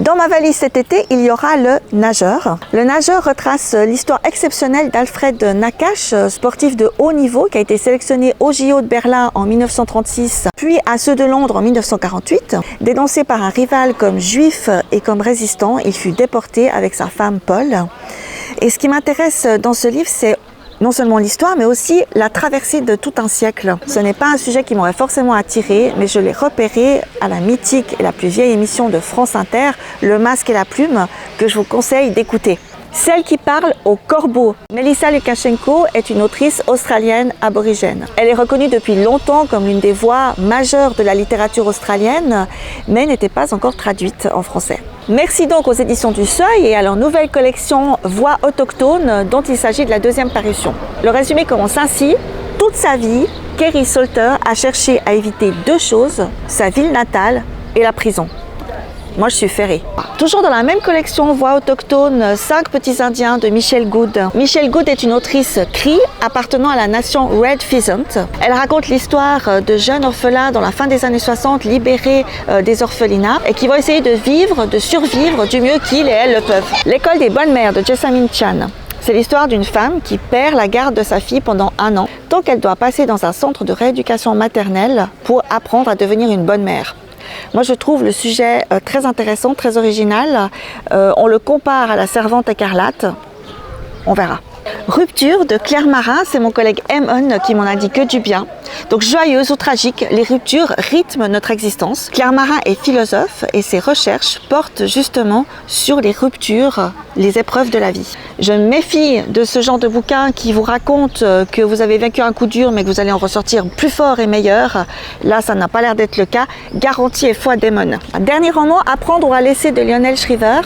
Dans ma valise cet été, il y aura le nageur. Le nageur retrace l'histoire exceptionnelle d'Alfred Nakache, sportif de haut niveau qui a été sélectionné au JO de Berlin en 1936, puis à ceux de Londres en 1948. Dénoncé par un rival comme juif et comme résistant, il fut déporté avec sa femme Paul. Et ce qui m'intéresse dans ce livre, c'est non seulement l'histoire, mais aussi la traversée de tout un siècle. Ce n'est pas un sujet qui m'aurait forcément attiré, mais je l'ai repéré à la mythique et la plus vieille émission de France Inter, Le Masque et la Plume, que je vous conseille d'écouter. Celle qui parle aux corbeaux. Melissa Lukashenko est une autrice australienne aborigène. Elle est reconnue depuis longtemps comme l'une des voix majeures de la littérature australienne, mais n'était pas encore traduite en français. Merci donc aux éditions du Seuil et à leur nouvelle collection Voix autochtones dont il s'agit de la deuxième parution. Le résumé commence ainsi. Toute sa vie, Kerry Salter a cherché à éviter deux choses, sa ville natale et la prison. Moi, je suis ferrée. Toujours dans la même collection Voix autochtones, 5 petits indiens de Michelle Good. Michelle Good est une autrice Cree appartenant à la nation Red Pheasant. Elle raconte l'histoire de jeunes orphelins dans la fin des années 60 libérés des orphelinats et qui vont essayer de vivre, de survivre du mieux qu'ils et elles le peuvent. L'école des bonnes mères de Jessamine Chan. C'est l'histoire d'une femme qui perd la garde de sa fille pendant 1 an, tant qu'elle doit passer dans un centre de rééducation maternelle pour apprendre à devenir une bonne mère. Moi, je trouve le sujet très intéressant, très original. On le compare à La Servante écarlate. On verra. Rupture de Claire Marin, c'est mon collègue Emon qui m'en a dit que du bien. Donc joyeuse ou tragique, les ruptures rythment notre existence. Claire Marin est philosophe et ses recherches portent justement sur les ruptures, les épreuves de la vie. Je me méfie de ce genre de bouquin qui vous raconte que vous avez vaincu un coup dur mais que vous allez en ressortir plus fort et meilleur. Là, ça n'a pas l'air d'être le cas. Garantie et foi d'Emon. Dernier roman, Apprendre ou à laisser de Lionel Shriver.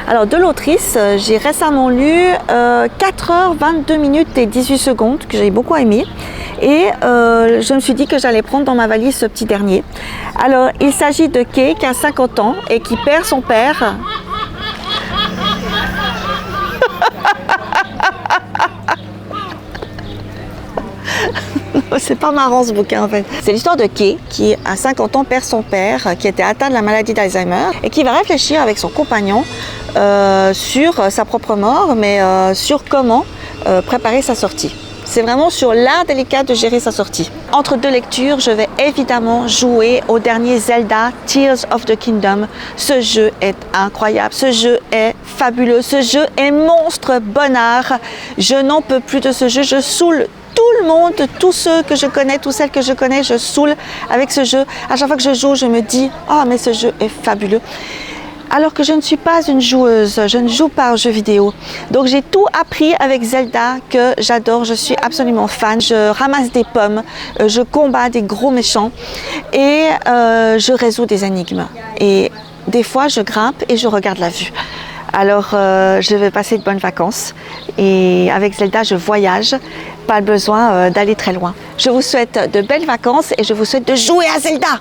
Alors de l'autrice, j'ai récemment lu 4h22 minutes et 18 secondes que j'ai beaucoup aimé. Et je me suis dit que j'allais prendre dans ma valise ce petit dernier. Alors, il s'agit de Kay qui a 50 ans et qui perd son père. C'est pas marrant ce bouquin en fait. C'est l'histoire de Kay qui à 50 ans perd son père qui était atteint de la maladie d'Alzheimer et qui va réfléchir avec son compagnon sur sa propre mort, mais sur comment préparer sa sortie. C'est vraiment sur l'art délicat de gérer sa sortie. Entre deux lectures, je vais évidemment jouer au dernier Zelda, Tears of the Kingdom. Ce jeu est incroyable, ce jeu est fabuleux, ce jeu est monstre bonnard. Je n'en peux plus de ce jeu, je saoule tout le monde, tous ceux que je connais, toutes celles que je connais, je saoule avec ce jeu. À chaque fois que je joue, je me dis « Oh, mais ce jeu est fabuleux !» Alors que je ne suis pas une joueuse, je ne joue pas aux jeux vidéo. Donc j'ai tout appris avec Zelda que j'adore, je suis absolument fan. Je ramasse des pommes, je combats des gros méchants et je résous des énigmes. Et des fois je grimpe et je regarde la vue. Alors je vais passer de bonnes vacances et avec Zelda je voyage, pas besoin d'aller très loin. Je vous souhaite de belles vacances et je vous souhaite de jouer à Zelda.